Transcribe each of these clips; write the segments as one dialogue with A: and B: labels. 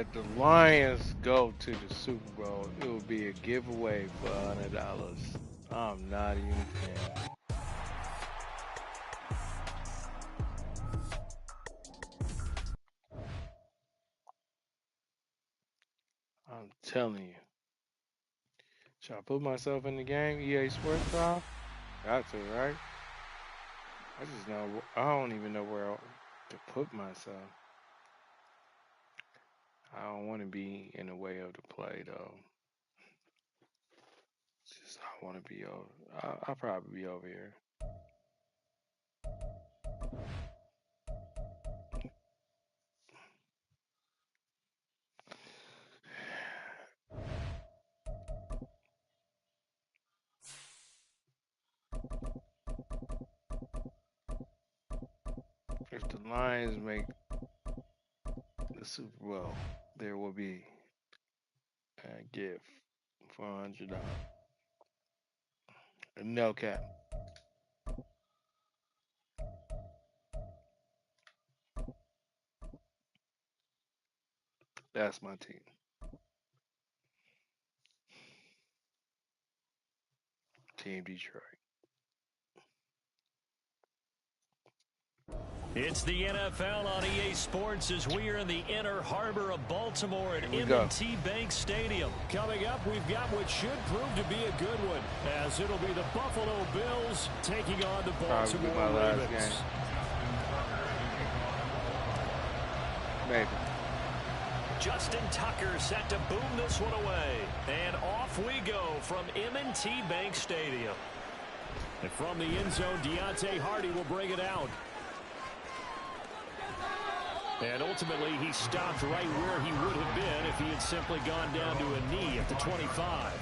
A: if the Lions go to the Super Bowl, it will be a giveaway for $100. I'm not even kidding. I'm telling you. Should I put myself in the game? EA Sports Trial? Got to, right? I just know I don't even know where to put myself. I don't want to be in the way of the play though. It's just I want to be over. I'll probably be over here. If the Lions make the Super Bowl, there will be a gift for $100. No cap. That's my team. Team Detroit.
B: It's the NFL on EA Sports as we are in the inner harbor of Baltimore at M&T Bank Stadium. Coming up, we've got what should prove to be a good one, as it'll be the Buffalo Bills taking on the Baltimore Ravens.
A: Maybe.
B: Justin Tucker set to boom this one away. And off we go from M&T Bank Stadium. And from the end zone, Deontay Hardy will bring it out. And ultimately, he stopped right where he would have been if he had simply gone down to a knee at the 25.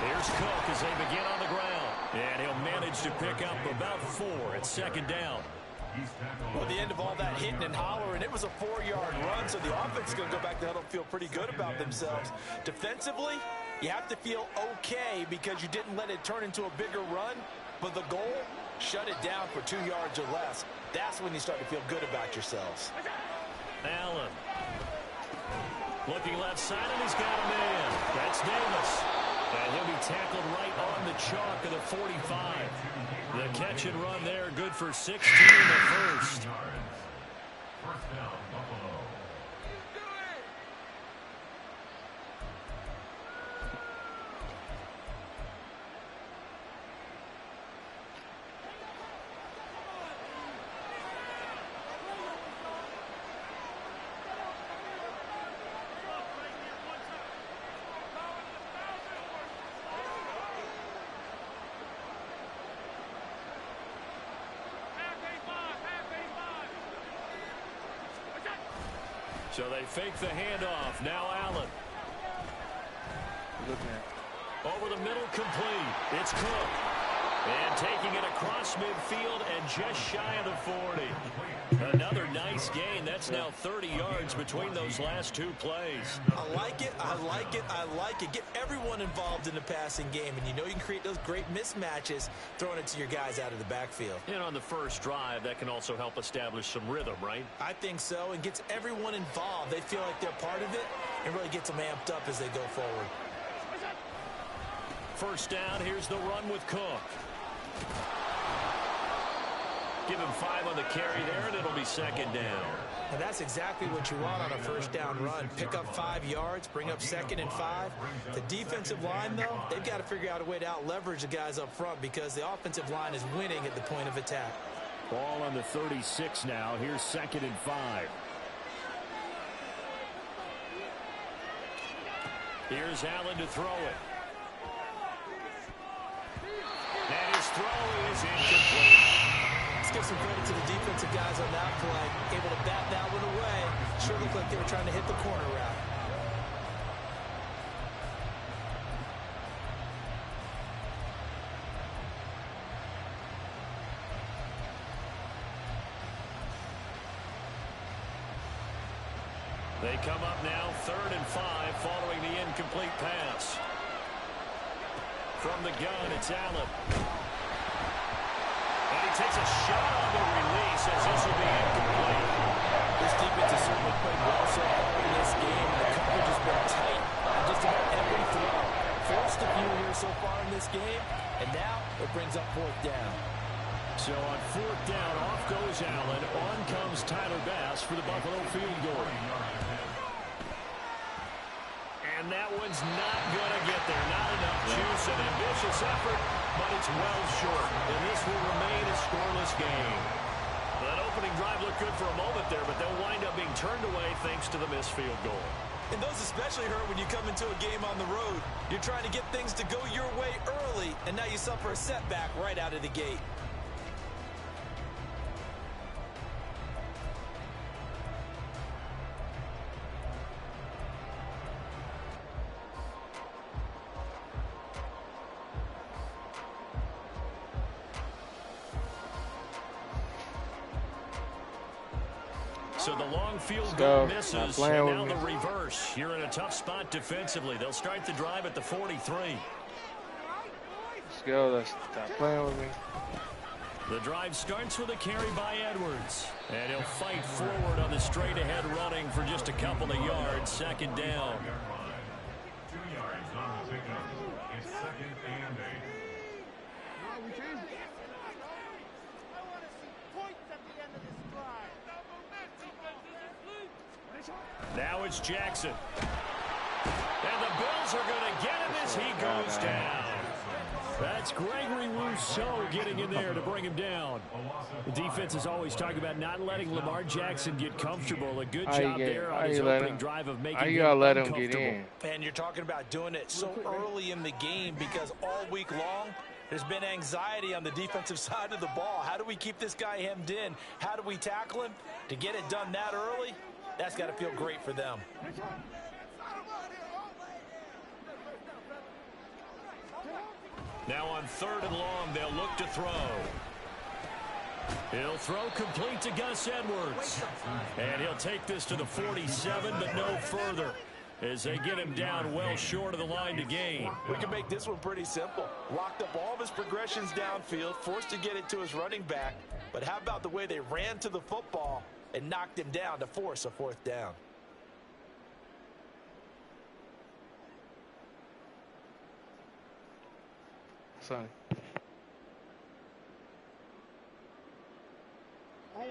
B: Here's Cook as they begin on the ground. And he'll manage to pick up about 4 at second down.
C: Well, at the end of all that hitting and hollering, it was a 4-yard run, so the offense is going to go back to huddle and feel pretty good about themselves. Defensively, you have to feel okay because you didn't let it turn into a bigger run, but the goal, shut it down for 2 yards or less. That's when you start to feel good about yourselves.
B: Allen. Looking left side, and he's got a man. That's Davis. And he'll be tackled right on the chalk of the 45. The catch and run there, good for 16 in the first. First down, Buffalo. So they fake the handoff. Now Allen. Over the middle, complete. It's Cook. And taking it across midfield and just shy of the 40. Another nice gain. That's now 30 yards between those last 2 plays.
C: I like it. I like it. I like it. Get everyone involved in the passing game. And you know you can create those great mismatches throwing it to your guys out of the backfield.
B: And on the first drive, that can also help establish some rhythm, right?
C: I think so. And gets everyone involved. They feel like they're part of it and really gets them amped up as they go forward.
B: First down, here's the run with Cook. Give him 5 on the carry there, and it'll be second down.
C: And that's exactly what you want on a first down run. Pick up 5 yards, bring up 2nd and 5. The defensive line, though, they've got to figure out a way to out-leverage the guys up front because the offensive line is winning at the point of attack.
B: Ball on the 36 now. Here's 2nd and 5. Here's Allen to throw it. And his throw is incomplete.
C: Let's give some credit to the defensive guys on that play. Able to bat that one away. Sure looked like they were trying to hit the corner route.
B: They They come up now 3rd and 5 following the incomplete pass. From the gun, it's Allen. And he takes a shot on the release as this will be incomplete.
C: This defense has certainly played well so far in this game. The coverage has been tight on just about every throw. Forced a few here so far in this game, and now it brings up 4th down.
B: So on 4th down, off goes Allen. On comes Tyler Bass for the Buffalo field goal. And that one's not going to get there. Not enough juice. An ambitious effort, but it's well short. And this will remain a scoreless game. That opening drive looked good for a moment there, but they'll wind up being turned away thanks to the missed field goal.
C: And those especially hurt when you come into a game on the road. You're trying to get things to go your way early, and now you suffer a setback right out of the gate.
B: So the long field goal misses, and now the reverse. You're in a tough spot defensively. They'll start the drive at the 43.
A: Let's go. Stop playing with me.
B: The drive starts with a carry by Edwards. And he'll fight forward on the straight-ahead running for just a couple of yards. 2nd down.
D: 2 yards on the pickup. It's 2nd and 8.
B: Now it's Jackson. And the Bills are going to get him as he goes down. That's Gregory Rousseau getting in there to bring him down. The defense is always talking about not letting Lamar Jackson get comfortable. A good job there on his opening drive of making him
A: let him
B: uncomfortable.
A: get in?
C: And you're talking about doing it so early in the game because all week long, there's been anxiety on the defensive side of the ball. How do we keep this guy hemmed in? How do we tackle him? To get it done that early, that's got to feel great for them.
B: Now on 3rd and long, they'll look to throw. He'll throw complete to Gus Edwards. And he'll take this to the 47, but no further, as they get him down well short of the line to gain.
C: We can make this one pretty simple. Locked up all of his progressions downfield, forced to get it to his running back. But how about the way they ran to the football and knocked him down to force a 4th down?
A: Sorry.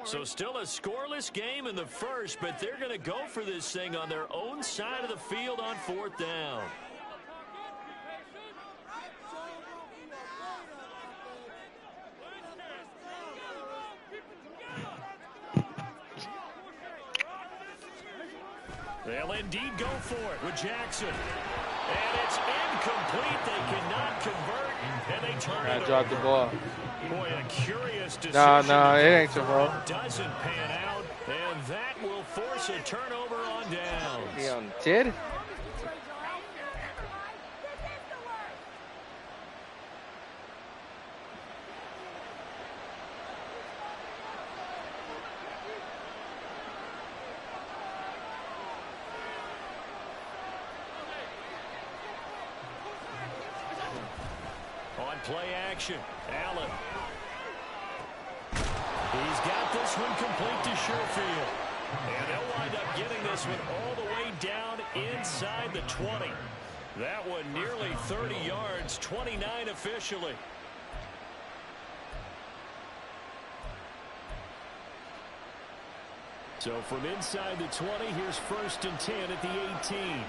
B: So still a scoreless game in the first, but they're going to go for this thing on their own side of the field on 4th down. They'll indeed go for it with Jackson. And it's incomplete. They cannot convert, and they turn it over.
A: I dropped the ball.
B: Boy, a curious decision.
A: No, it ain't your fault.
B: Doesn't pan out, and that will force a turnover on downs.
A: He on the tid?
B: Play action. Allen. He's got this one complete to Sherfield. And they'll wind up getting this one all the way down inside the 20. That one nearly 30 yards, 29 officially. So from inside the 20, here's 1st and 10 at the 18.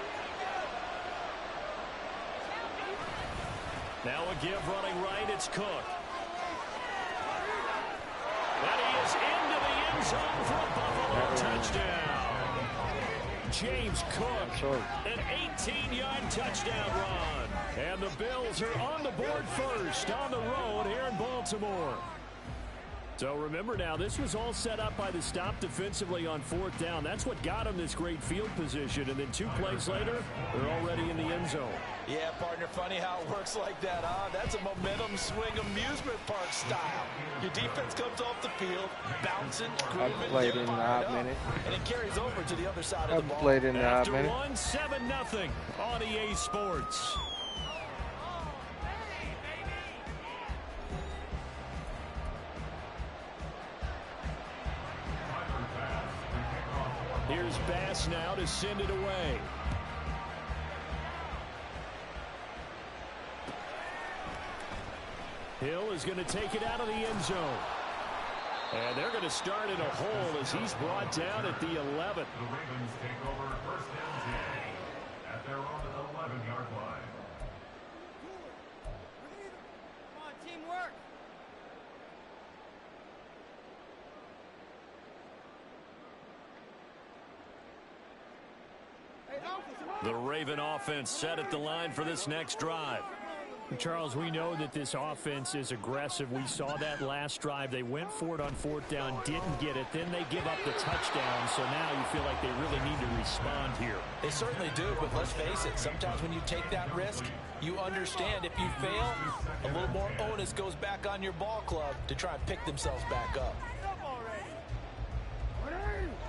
B: Now a give running right, it's Cook. And he is into the end zone for a Buffalo touchdown. James Cook, an 18-yard touchdown run. And the Bills are on the board first on the road here in Baltimore. So remember now, this was all set up by the stop defensively on 4th down. That's what got him this great field position. And then 2 plays later, they're already in the end zone.
C: Yeah, partner, funny how it works like that, huh? That's a momentum swing amusement park style. Your defense comes off the field, bouncing, grooving,
A: played in the hot minute.
C: and it carries over to the other side of the ball.
A: Played in the hot
B: After
A: minute.
B: 7-0 on EA Sports. Here's Bass now to send it away. Hill is going to take it out of the end zone. And they're going to start in a hole as he's brought down at the 11.
D: The Ravens take over first down 10 at their own 11-yard line.
E: Come on, teamwork.
B: The Raven offense set at the line for this next drive.
F: Charles, we know that this offense is aggressive. We saw that last drive. They went for it on 4th down, didn't get it. Then they give up the touchdown. So now you feel like they really need to respond here.
C: They certainly do, but let's face it, sometimes when you take that risk, you understand if you fail, a little more onus goes back on your ball club to try and pick themselves back up.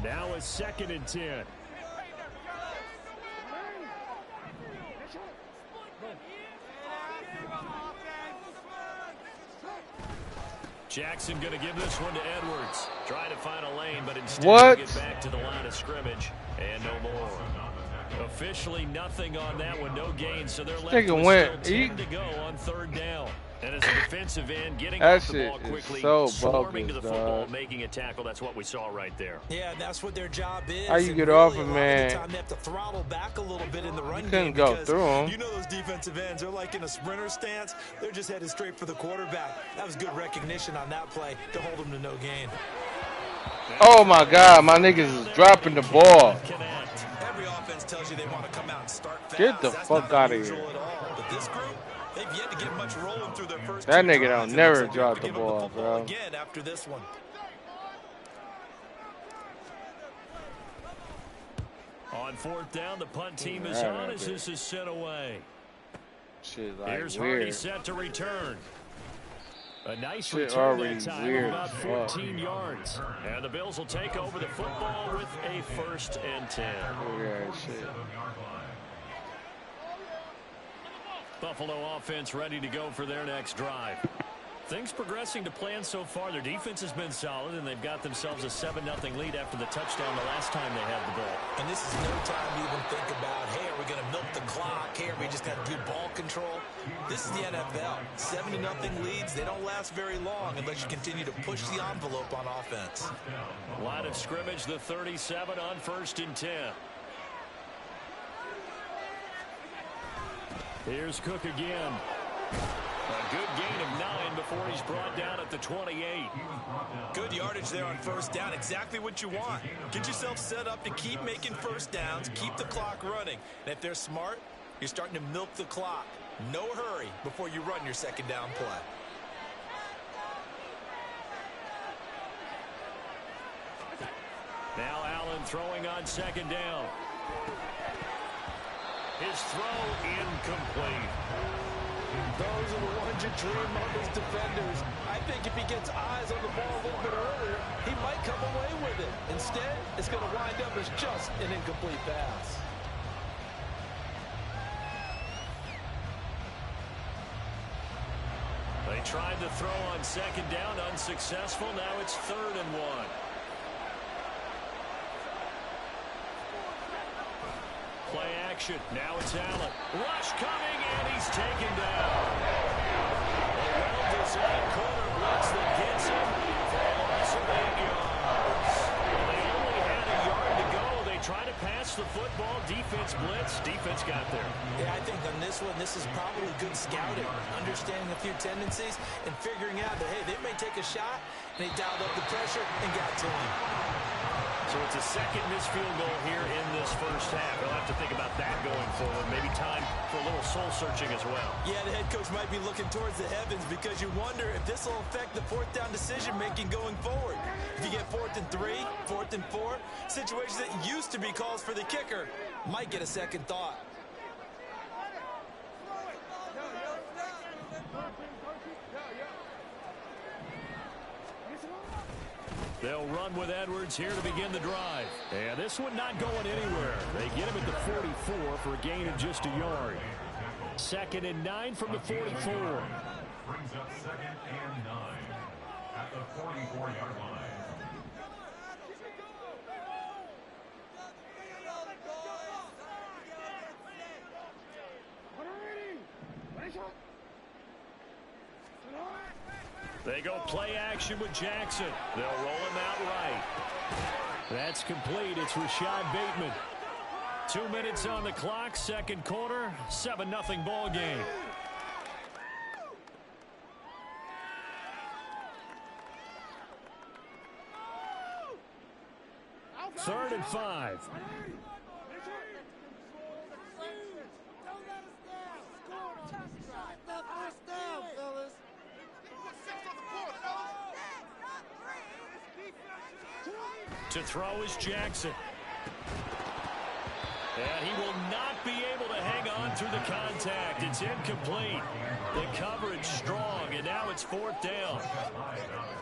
F: Now a 2nd and 10.
B: Jackson going to give this one to Edwards. Trying to find a lane, but instead
A: What?
B: get back to the line of scrimmage. And no more. Officially nothing on that one. No gain, so they're left
A: Nigga
B: with
A: went.
B: still 10 to go on 3rd down. And as a defensive end, getting
A: That
B: off the
A: shit
B: ball
A: is
B: quickly,
A: so
B: swarming to the
A: bogus,
B: football,
A: dog.
B: making a tackle. That's what we saw right there.
C: Yeah, and that's what their job is.
A: How you
C: And
A: get
C: really,
A: off
C: a
A: him,
C: lot
A: man?
C: of the time they have to throttle back a little bit in the run
A: couldn't
C: game
A: go
C: because
A: through 'em.
C: You know those defensive ends, they're like in a sprinter stance. They're just headed straight for the quarterback. That was good recognition on that play to hold them to no gain.
A: Oh my God, my niggas is dropping the ball.
B: Connect.
C: Every offense tells you they want to come out and start fast.
A: Get the
C: That's
A: fuck
C: not
A: outta
C: unusual
A: here.
C: at all. But this group, they've yet to get much rolling through their first
A: That
C: 2
A: nigga
C: drives,
A: don't
C: and
A: never
C: looks like they're
A: drop
C: gonna
A: the
C: give 'em
A: ball,
C: football
A: bro.
C: again after this one.
B: On 4th down, the punt team is
A: Yeah,
B: on
A: right
B: as
A: there.
B: this is sent away.
A: Shit like
B: Here's Hardy
A: weird.
B: set to return. A nice
A: Shit
B: return
A: already
B: that time,
A: weird
B: about
A: as fuck.
B: 14 yards. And the Bills will take over the football with a 1st and 10.
A: Look at that shit.
D: 7-yard line.
B: Buffalo offense ready to go for their next drive. Things progressing to plan so far. Their defense has been solid, and they've got themselves a 7-0 lead after the touchdown the last time they had the ball.
C: And this is no time to even think about, hey, are we going to milk the clock? Hey, are we just going to do ball control? This is the NFL. 7-0 leads, they don't last very long unless you continue to push the envelope on offense.
B: Line of scrimmage, the 37 on 1st and 10. Here's Cook again. A good gain of 9 before he's brought down at the 28.
C: Good yardage there on 1st down. Exactly what you want. Get yourself set up to keep making 1st downs, keep the clock running. And if they're smart, you're starting to milk the clock. No hurry before you run your 2nd down play.
B: Now Allen throwing on 2nd down. His throw incomplete.
C: Those are the ones you dream of as defenders. I think if he gets eyes on the ball a little bit earlier, he might come away with it. Instead, it's going to wind up as just an incomplete pass.
B: They tried to throw on 2nd down, unsuccessful. Now it's 3rd and 1. Play action. Now it's Allen. Rush coming, and he's taken down. A well-designed corner blitz that gets him for a loss of 8 yards. They only had a yard to go. They try to pass the football. Defense blitz. Defense got there.
C: Yeah, I think on this one, this is probably good scouting, understanding a few tendencies, and figuring out that, hey, they may take a shot, and they dialed up the pressure and got to him.
F: So it's a second missed field goal here in this first half. He'll have to think about that going forward. Maybe time for a little soul-searching as well.
C: Yeah, the head coach might be looking towards the heavens because you wonder if this will affect the fourth down decision-making going forward. If you get 4th and 3, 4th and 4, situations that used to be calls for the kicker might get a second thought.
F: They'll run with Edwards here to begin the drive. And this one not going anywhere. They get him at the 44 for a gain of just a yard. 2nd and 9 from the 44.
D: Brings up 2nd and 9 at the 44-yard line.
F: They go play action with Jackson. They'll roll him out right. That's complete. It's Rashad Bateman. 2 minutes on the clock, second quarter, 7-0 ball game. Third and 5. To throw is Jackson. And he will not be able to hang on through the contact. It's incomplete. The coverage strong, and now it's 4th down.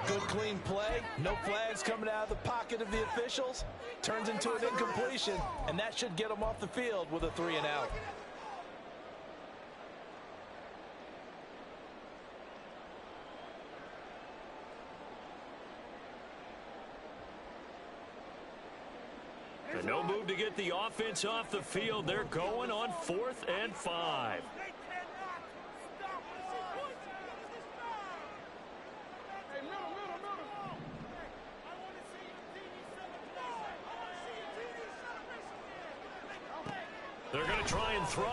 C: Good clean play. No flags coming out of the pocket of the officials. Turns into an incompletion, and that should get them off the field with a 3 and out.
F: And no move to get the offense off the field. They're going on 4th and 5. They're going to try and throw.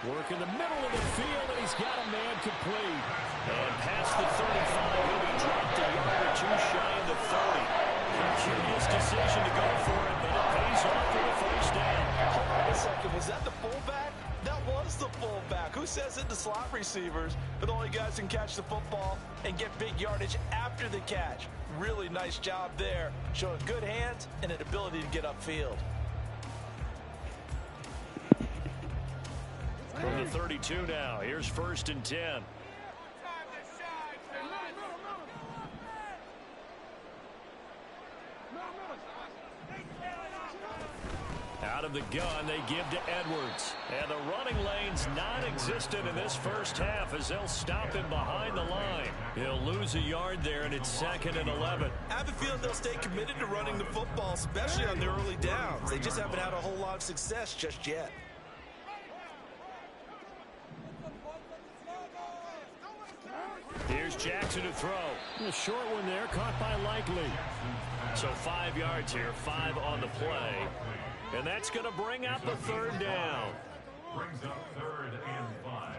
F: Work in the middle of the field, and he's got a man complete. And past the 35, he'll be dropped a yard or 2 shy of the 30. Curious decision to go for it, but it pays off for the first down.
C: Hold on a second. Was that the fullback? That was the fullback. Who says it to slot receivers? But only guys can catch the football and get big yardage after the catch. Really nice job there, showing good hands and an ability to get upfield.
F: From the 32 now, here's 1st and 10. Out of the gun, they give to Edwards. And the running lane's non-existent in this first half as they'll stop him behind the line. He'll lose a yard there, and it's 2nd and 11.
C: I have a feeling they'll stay committed to running the football, especially on their early downs. They just haven't had a whole lot of success just yet.
F: Here's Jackson to throw. A short one there, caught by Likely. So 5 yards here, 5 on the play. And that's going to bring out the 3rd down.
D: Brings up 3rd and 5.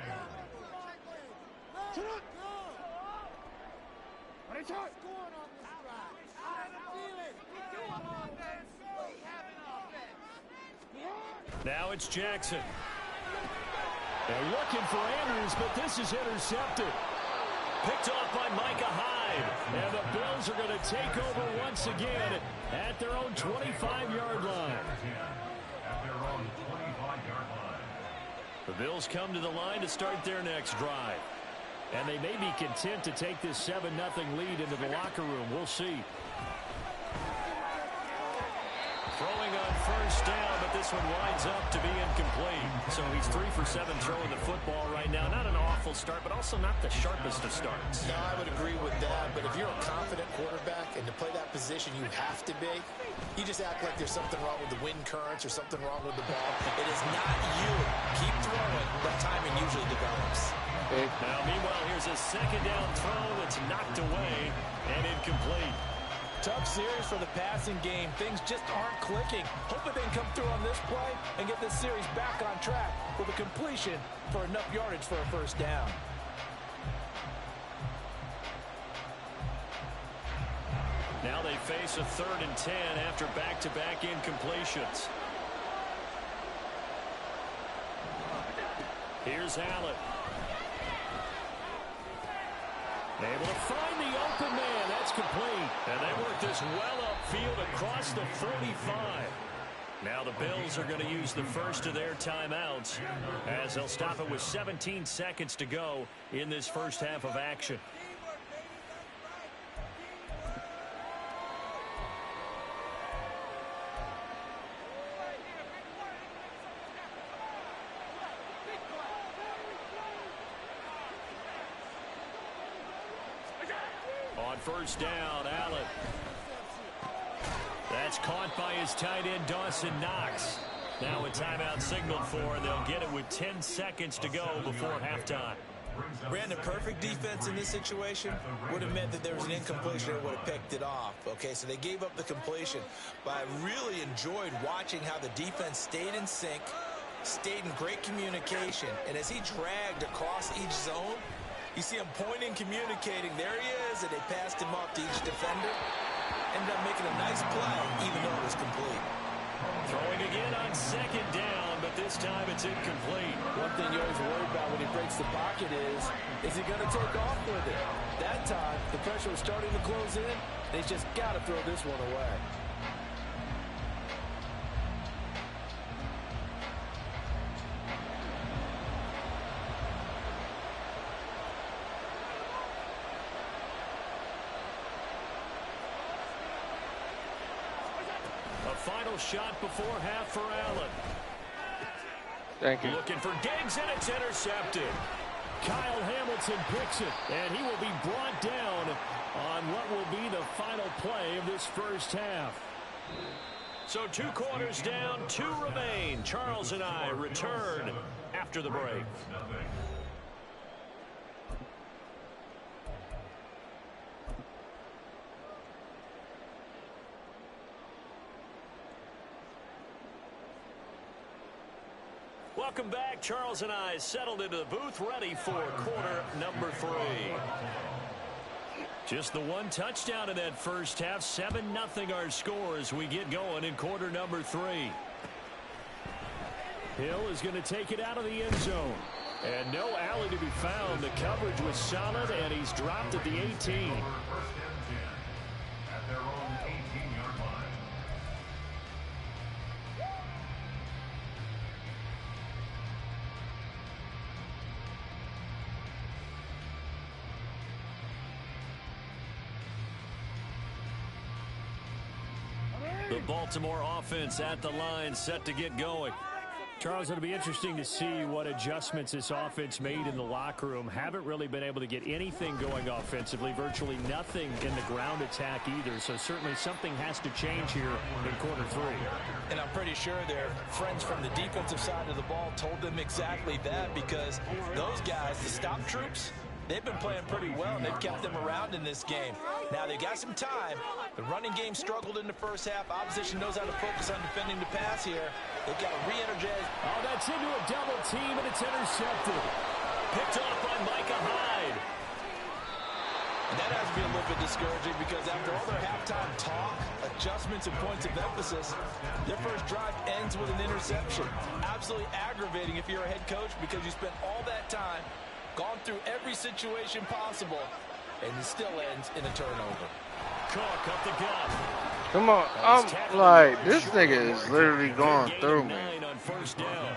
F: Now it's Jackson. They're looking for Andrews, but this is intercepted. Picked off by Micah Hyde. And the Bills are going to take over once again at their own 25-yard line.
D: At their own 25-yard line.
F: The Bills come to the line to start their next drive. And they may be content to take this 7-0 lead into the locker room. We'll see. Throwing on 1st down, but this one winds up to be incomplete. So he's 3 for 7 throwing the football right now. Not an awful start, but also not the sharpest of starts.
G: No, I would agree with that. But if you're a confident quarterback and to play that position you have to be, you just act like there's something wrong with the wind currents or something wrong with the ball.
C: It is not you. Keep throwing, but timing usually develops.
F: Now, meanwhile, here's a 2nd down throw that's knocked away and incomplete.
C: Tough series for the passing game. Things just aren't clicking. Hoping they can come through on this play and get this series back on track with a completion for enough yardage for a 1st down.
B: Now they face a 3rd and 10 after back-to-back incompletions. Here's Allen. Able to find the open man. That's complete. And they work this well upfield across the 45. Now the Bills are going to use the first of their timeouts as they'll stop it with 17 seconds to go in this first half of action. On first down, Allen. That's caught by his tight end, Dawson Knox. Now a timeout signaled for, and they'll get it with 10 seconds to go before halftime.
C: Brandon, perfect defense in this situation would have meant that there was an incompletion and would have picked it off. Okay, so they gave up the completion. But I really enjoyed watching how the defense stayed in sync, stayed in great communication, and as he dragged across each zone, you see him pointing, communicating. There he is, and they passed him off to each defender. Ended up making a nice play, even though it was complete.
B: Throwing again on 2nd down, but this time it's incomplete.
C: One thing you always worry about when he breaks the pocket is he going to take off with it? That time, the pressure was starting to close in. They just got to throw this one away.
B: Final shot before half for Allen.
A: Thank you.
B: Looking for Diggs, and it's intercepted. Kyle Hamilton picks it, and he will be brought down on what will be the final play of this first half. So 2 quarters down, 2 remain. Charles and I return after the break. Welcome back. Charles and I settled into the booth, ready for quarter number 3. Just the 1 touchdown in that first half. 7-0 our score as we get going in quarter number 3. Hill is going to take it out of the end zone. And no alley to be found. The coverage was solid, and he's dropped at the 18. The Baltimore offense at the line, set to get going. Charles, it'll be interesting to see what adjustments this offense made in the locker room. Haven't really been able to get anything going offensively, virtually nothing in the ground attack either. So certainly something has to change here in quarter 3.
C: And I'm pretty sure their friends from the defensive side of the ball told them exactly that, because those guys, the stop troops, they've been playing pretty well, and they've kept them around in this game. Now, they got some time. The running game struggled in the first half. Opposition knows how to focus on defending the pass here. They've got to re-energize.
B: Oh, that's into a double team, and it's intercepted. Picked off by Micah Hyde.
C: And that has to be a little bit discouraging, because after all their halftime talk, adjustments, and points of emphasis, their first drive ends with an interception. Absolutely aggravating if you're a head coach, because you spent all that time, gone through every situation possible, and it still ends in a turnover.
B: Cook up the gut.
A: Come on, I'm like, this nigga is literally going through me.
B: On first down.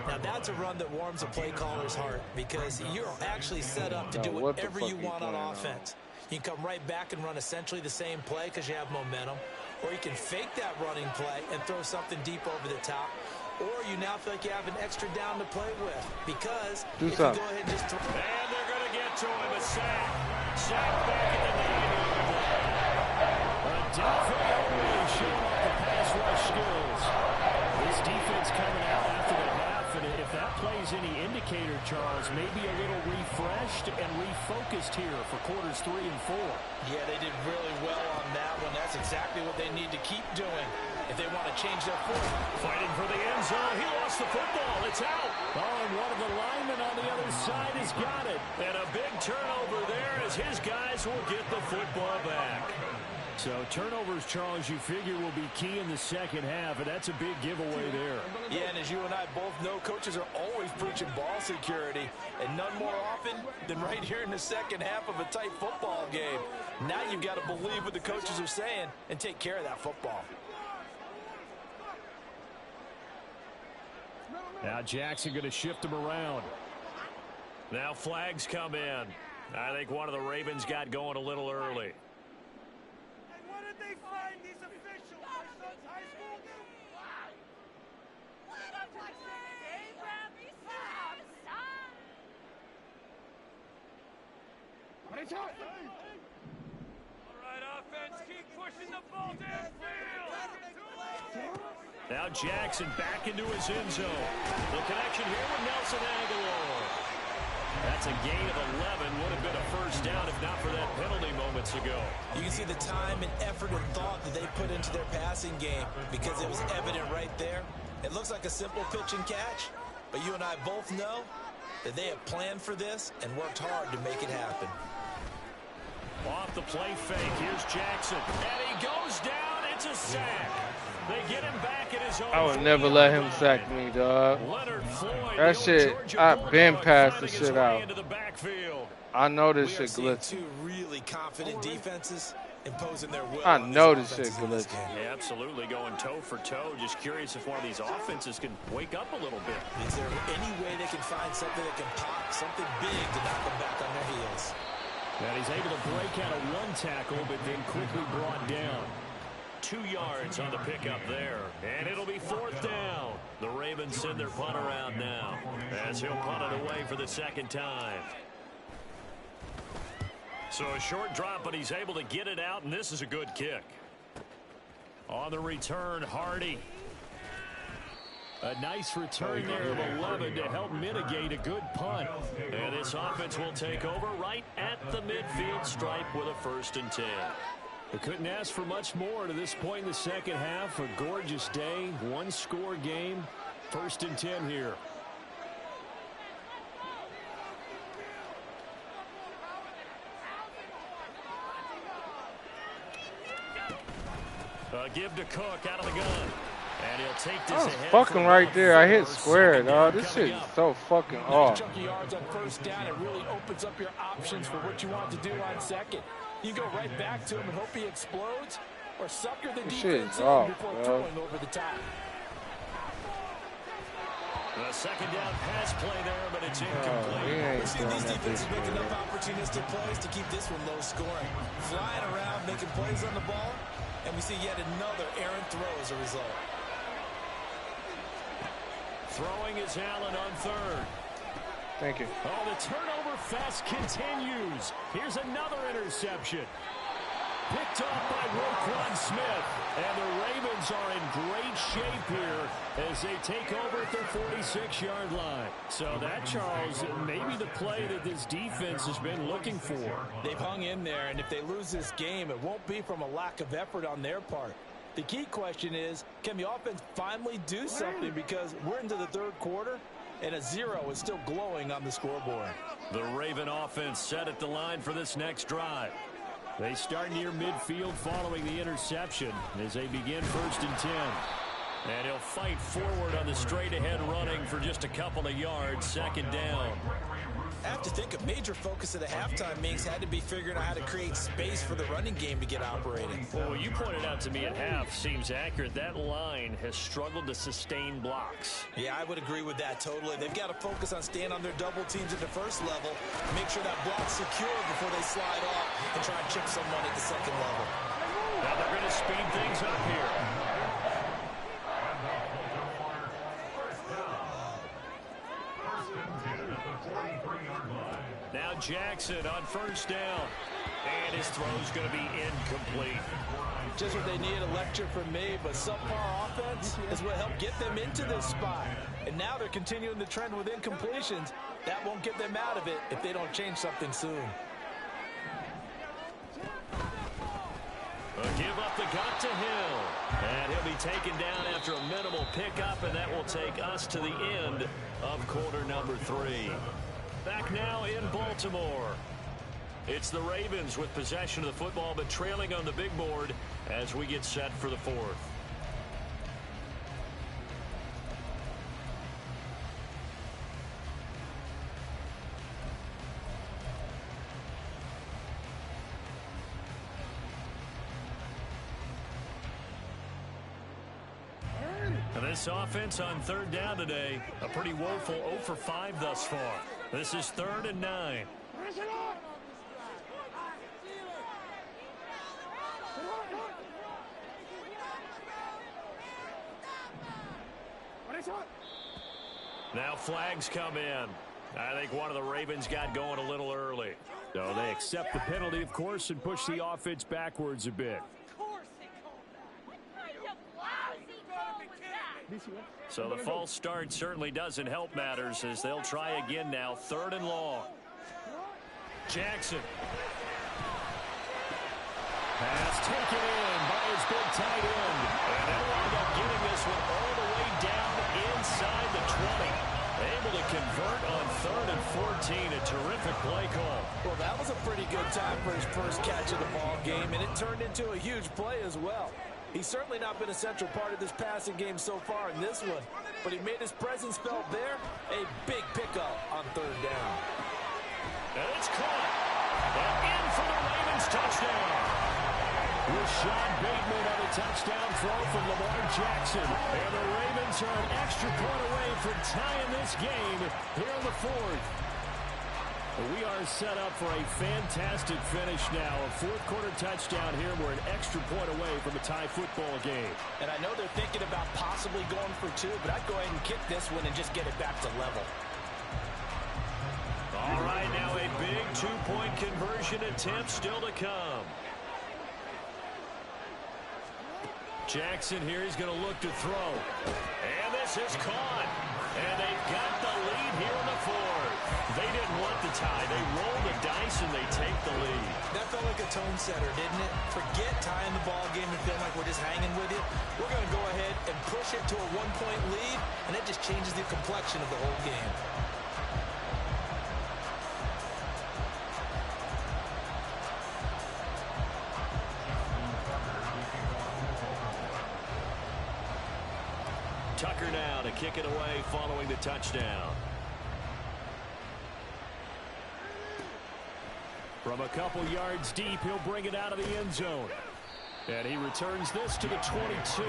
C: Now that's a run that warms a play caller's heart, because you're actually set up to do whatever you want on offense. You can come right back and run essentially the same play because you have momentum, or you can fake that running play and throw something deep over the top, or you now feel like you have an extra down to play with, because if you go ahead and just throw.
B: And they're going to get to him. A sack. Sack back at the 9. Definitely showing off the pass rush skills. This defense coming out after the half, and if that plays any indicator, Charles, maybe a little refreshed and refocused here for quarters 3 and 4.
C: Yeah, they did really well on that one. That's exactly what they need to keep doing if they want to change their form.
B: Fighting for the end zone. He lost the football. It's out. Oh, and one of the linemen on the other side has got it. And a big turnover there as his guys will get the football back.
F: So turnovers, Charles, you figure will be key in the second half, and that's a big giveaway there.
C: Yeah, and as you and I both know, coaches are always preaching ball security, and none more often than right here in the second half of a tight football game. Now you've got to believe what the coaches are saying and take care of that football.
F: Now Jackson going to shift him around.
B: Now flags come in. I think one of the Ravens got going a little early.
E: What did they find these officials? My son's high school knew. All right, offense, keep pushing the ball downfield.
F: Now Jackson back into his end zone. The connection here with Nelson Aguilar. That's a gain of 11. Would have been a first down if not for that penalty moments ago.
C: You can see the time and effort and thought that they put into their passing game because it was evident right there. It looks like a simple pitch and catch, but you and I both know that they have planned for this and worked hard to make it happen.
F: Off the play fake, here's Jackson. And he goes down, it's a sack. They get him back at his own.
A: I would never let him sack me, dog. That shit, I've been past the shit out. I know this shit glitchy.
C: Two really confident defenses imposing their will.
A: I know this shit glitchy.
F: Yeah, absolutely, going toe for toe. Just curious if one of these offenses can wake up a little bit.
C: Is there any way they can find something that can pop, something big to knock them back on their heels?
F: And he's able to break out of one tackle, but then quickly brought down. 2 yards on the pickup there, and it'll be 4th down. The Ravens send their punt around now as he'll punt it away for the second time. So a short drop, but he's able to get it out, and this is a good kick. On the return, Hardy. A nice return there of 11 to help mitigate a good punt. And this offense will take over right at the midfield stripe with a 1st and 10. We couldn't ask for much more to this point in the second half. A gorgeous day, 1-score game, 1st and 10 here. Give to Cook out of the gun. And he'll take this
A: I was
F: ahead
A: fucking right there. I hit square, dog. This shit is so fucking off.
C: Chunky yards on 1st down. It really opens up your options for what you want to do on 2nd. You go right back to him and hope he explodes, or sucker the defense in before throwing over the top.
F: The second down pass play there, but it's incomplete.
C: We've seen these defenses make enough opportunistic plays to keep this one low scoring. Flying around, making plays on the ball, and we see yet another errant throw as a result.
F: Throwing is Allen on 3rd.
A: Thank you.
F: Oh, the turnover fest continues. Here's another interception. Picked off by Roquan Smith. And the Ravens are in great shape here as they take over at their 46-yard line. So that, Charles, may be the play that this defense has been looking for.
C: They've hung in there, and if they lose this game, it won't be from a lack of effort on their part. The key question is, can the offense finally do something? Because we're into the 3rd quarter, and a 0 is still glowing on the scoreboard.
F: The Raven offense set at the line for this next drive. They start near midfield following the interception as they begin 1st and 10. And he'll fight forward on the straight-ahead running for just a couple of yards, 2nd down.
C: I have to think a major focus of the halftime meetings had to be figuring out how to create space for the running game to get operating.
F: Well, you pointed out to me at half seems accurate. That line has struggled to sustain blocks.
C: Yeah, I would agree with that totally. They've got to focus on staying on their double teams at the 1st level, make sure that block's secure before they slide off and try and chip someone at the 2nd level.
F: Now they're going to speed things up here. Now Jackson on 1st down. And his throw's going to be incomplete.
C: Just what they need, a lecture from me, but subpar offense is what helped get them into this spot. And now they're continuing the trend with incompletions. That won't get them out of it if they don't change something soon.
F: A give up the gut to Hill. And he'll be taken down after a minimal pickup, and that will take us to the end of quarter number 3. Back now in Baltimore.
B: It's the Ravens with possession of the football, but trailing on the big board as we get set for the fourth. And this offense on third down today, a pretty woeful 0 for 5 thus far. This is 3rd and 9. Now flags come in. I think one of the Ravens got going a little early.
F: So they accept the penalty, of course, and push the offense backwards a bit.
B: So the false start certainly doesn't help matters as they'll try again now. 3rd and long. Jackson.
F: Pass taken in by his big tight end.
B: And they'll wind up getting this one all the way down inside the 20. Able to convert on 3rd and 14. A terrific play call.
C: Well, that was a pretty good time for his first catch of the ball game, and it turned into a huge play as well. He's certainly not been a central part of this passing game so far in this one, but he made his presence felt there. A big pickup on 3rd down.
B: And it's caught. And in for the Ravens touchdown.
F: Rashad Bateman on a touchdown throw from Lamar Jackson. And the Ravens are an extra point away from tying this game here in the 4th. We are set up for a fantastic finish now. A 4th quarter touchdown here. We're an extra point away from a tie football game.
C: And I know they're thinking about possibly going for 2, but I'd go ahead and kick this one and just get it back to level.
B: All right, now a big 2-point conversion attempt still to come. Jackson here is going to look to throw. And this is caught. And they've got the lead here in the 4th. They didn't want the tie. They roll the dice and they take the lead.
C: That felt like a tone setter, didn't it? Forget tying the ball game and feeling like we're just hanging with you. We're going to go ahead and push it to a 1-point lead, and that just changes the complexion of the whole game.
B: Tucker now to kick it away following the touchdown.
F: From a couple yards deep, he'll bring it out of the end zone. And he returns this to the 22.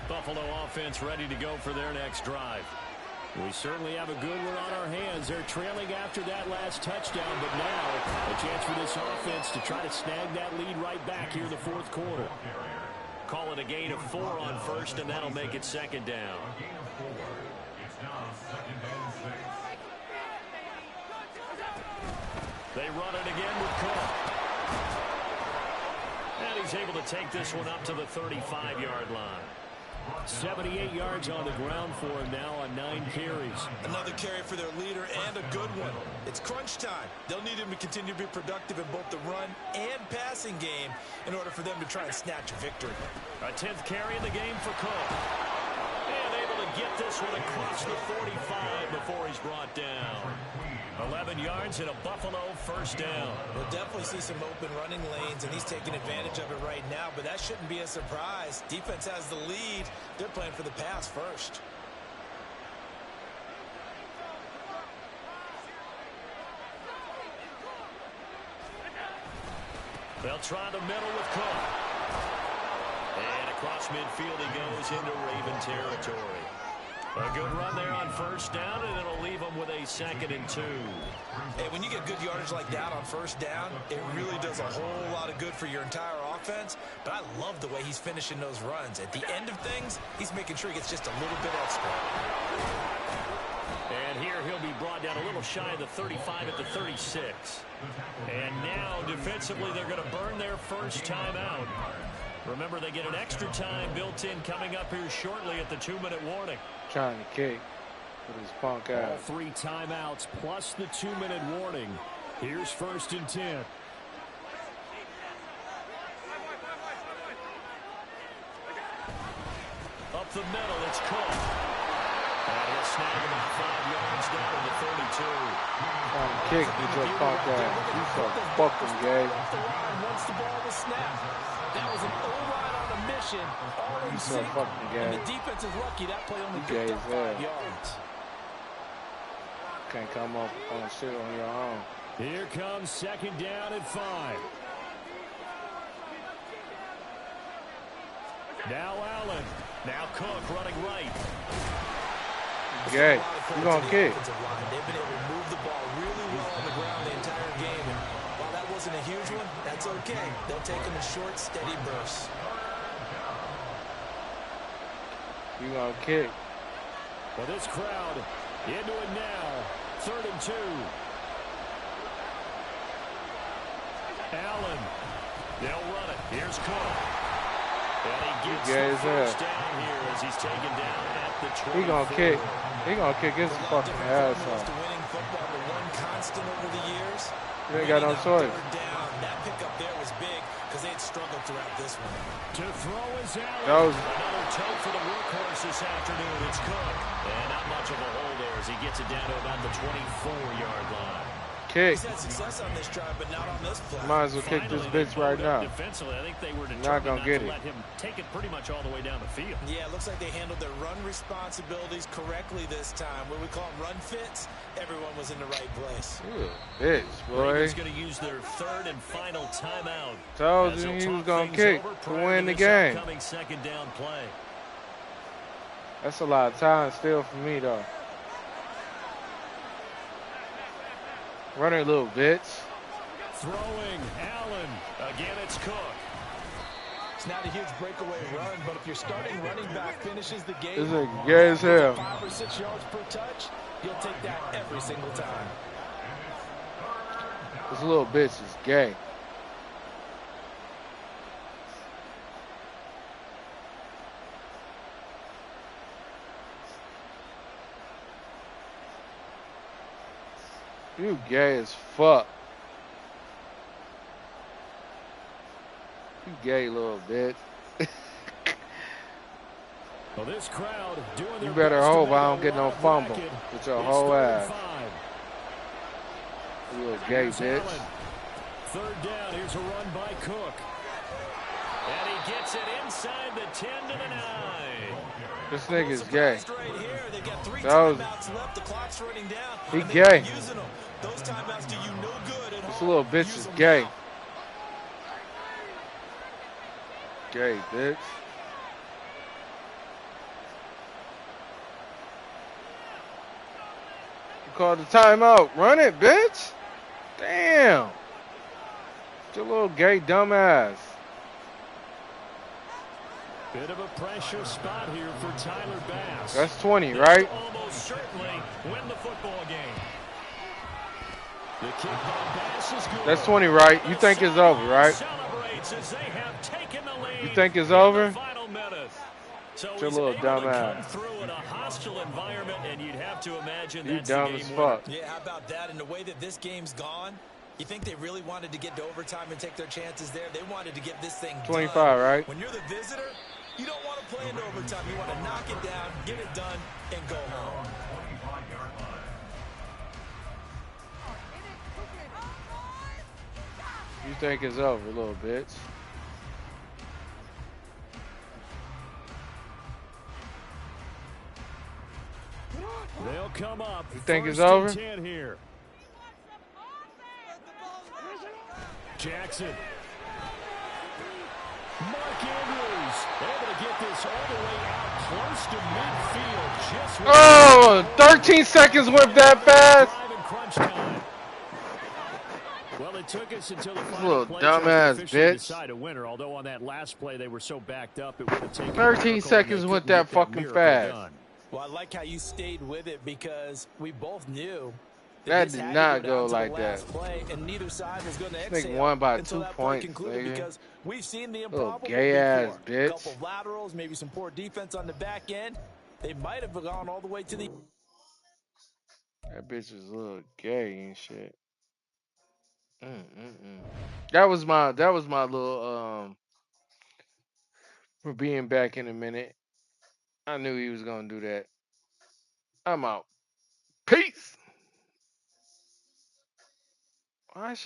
B: Buffalo offense ready to go for their next drive.
F: We certainly have a good one on our hands. They're trailing after that last touchdown, but now a chance for this offense to try to snag that lead right back here in the 4th quarter.
B: Call it a gain of 4 on 1st, and that'll make it 2nd down. They run it again with Cook. And he's able to take this one up to the 35-yard line.
F: 78 yards on the ground for him now on 9 carries.
C: Another carry for their leader and a good one. It's crunch time. They'll need him to continue to be productive in both the run and passing game in order for them to try and snatch a victory.
B: A 10th carry in the game for Cook. And able to get this one across the 45 before he's brought down. 11 yards and a Buffalo 1st down.
C: We'll definitely see some open running lanes, and he's taking advantage of it right now, but that shouldn't be a surprise. Defense has the lead. They're playing for the pass first.
B: They'll try the middle with Cook. And across midfield he goes into Raven territory. A good run there on 1st down, and it'll leave them with a 2nd and 2.
C: Hey, when you get good yardage like that on 1st down, it really does a whole lot of good for your entire offense. But I love the way he's finishing those runs. At the end of things, he's making sure he gets just a little bit extra.
B: And here he'll be brought down a little shy of the 35 at the 36. And now defensively they're going to burn their first timeout. Remember, they get an extra time built in coming up here shortly at the 2-minute warning.
A: Trying to kick with his punk out.
F: All 3 timeouts plus the 2-minute warning. Here's 1st and 10.
B: the middle. It's Cook. And he'll snag him about 5 yards down to the 32.
A: Trying to kick with your punk ass. You so fucking gay.
C: Once the ball was snapped, that was an O-line on a mission. All
A: You so fucking
C: and
A: gay.
C: the defense is lucky that play only
A: You
C: picked
A: gay
C: up
A: as hell.
C: 5 yards.
A: Can't come up on shit on your own.
F: Here comes 2nd down and 5. Now Allen. Now Cook running right.
A: Gay. You gonna kick.
C: They've been able to move the ball really well on the ground the entire game. And while that wasn't a huge one, that's okay. They'll take them in short, steady bursts.
A: You gonna kick.
F: Well, this crowd into it now. 3rd and 2. Allen. They'll run it. Here's Cook. And he gets the first down here as he's taken down at the 24.
A: He gonna kick. He gonna kick his fucking ass off.
C: Winning football, the one constant over the years.
A: You ain't got no choice.
C: That pickup there was big because they had struggled throughout this one.
F: To throw is Allen.
A: That was
B: Another toe for the workhorse this afternoon. It's Cook. And not much of a hole there as he gets it down to about the 24-yard line.
A: kick.
C: He's had success on this drive, but not on this play.
A: Might as well kick this bitch right now.
B: Defensively, I think they were
A: Not gonna get it.
B: let him take it pretty much all the way down the field.
C: Yeah, it looks like they handled their run responsibilities correctly this time. What we call them run fits, everyone was in the right place.
A: Ooh, bitch, boy.
B: Ravens going to use their third and final timeout.
A: Told you he was gonna kick to win the game.
B: Second down play.
A: That's a lot of time still for me though. Run it, little bitch.
F: Throwing, Allen.
B: Again, it's Cook.
C: It's not a huge breakaway run, but if your starting running back finishes the game,
A: This is gay as hell.
C: 5 or 6 yards per touch, you'll take that every single time.
A: This little bitch is gay. You gay as fuck. You gay little bitch.
F: Well, this crowd doing their
A: You better
F: best to
A: hope
F: make
A: I
F: a
A: don't get no
F: wide
A: fumble
F: bracket.
A: with your
F: It's
A: whole
F: 3rd and
A: ass.
F: 5.
A: You little gay
F: Here's
A: bitch.
F: Allen. Third down. Here's a run by Cook.
B: And he gets it inside the 10 to the 9.
A: This nigga's gay.
C: Right here, they've got 3
A: That was-
C: timeouts left. The clock's running down.
A: He
C: and
A: gay.
C: they're using them. Those timeouts do you no good at
A: This
C: all.
A: little bitch
C: Use
A: is
C: them
A: gay.
C: now.
A: Gay bitch. You called the timeout. Run it, bitch. Damn. Your little gay dumbass.
F: Bit of a pressure spot here for Tyler Bass.
A: That's 20, right?
B: Almost certainly win the football game.
F: The kick by Bass is good.
A: That's 20, right? You think it's over, right?
B: Celebrates as they have taken the lead.
A: You think it's
B: in the
A: over?
B: final minute. So
A: Your
B: he's
A: little
B: able
A: dumb
B: to come
A: ass.
B: through in a hostile environment, and you'd have to imagine
A: You
B: that's
A: dumb
B: the
A: as
B: game
A: fuck.
B: winner.
C: Yeah, how about that? And the way that this game's gone, you think they really wanted to get to overtime and take their chances there? They wanted to get this thing
A: 25,
C: done.
A: right?
C: When you're the visitor, you don't want to play into overtime. You want to knock it down, get it done, and go home.
A: You think it's over, little bitch.
F: They'll come up.
A: You think it's
F: 1st and
A: over?
F: 10 here. Jackson. Mark Andrews able to get this all the way out close to midfield. Just
A: Oh, 13 seconds went that fast.
F: drive in crunch time. Well, it took us until the final
A: little
F: play
A: dumbass
F: to officially
A: bitch.
F: decide a winner. Although on that last play they were so backed up, it would have taken
A: 13
F: a miracle,
A: seconds
F: and they
A: went
F: couldn't
A: that
F: get
A: fucking
F: miracle
A: fast.
F: done.
C: Well, I like how you stayed with it because we both knew
A: That
C: this
A: did
C: had to
A: not
C: down
A: go
C: to the
A: like
C: last
A: that.
C: Play, and neither side was going to
A: This nigga
C: exhale
A: won by
C: until
A: 2
C: that play
A: points,
C: concluded
A: nigga.
C: because we've seen the
A: Little
C: improbable
A: gay-ass
C: before.
A: bitch.
C: A couple of laterals, maybe some poor defense on the back end. They might have gone all the way to the.
A: That bitch is a little gay and shit. That was my little for being back in a minute. I knew he was gonna do that. I'm out. Peace. Why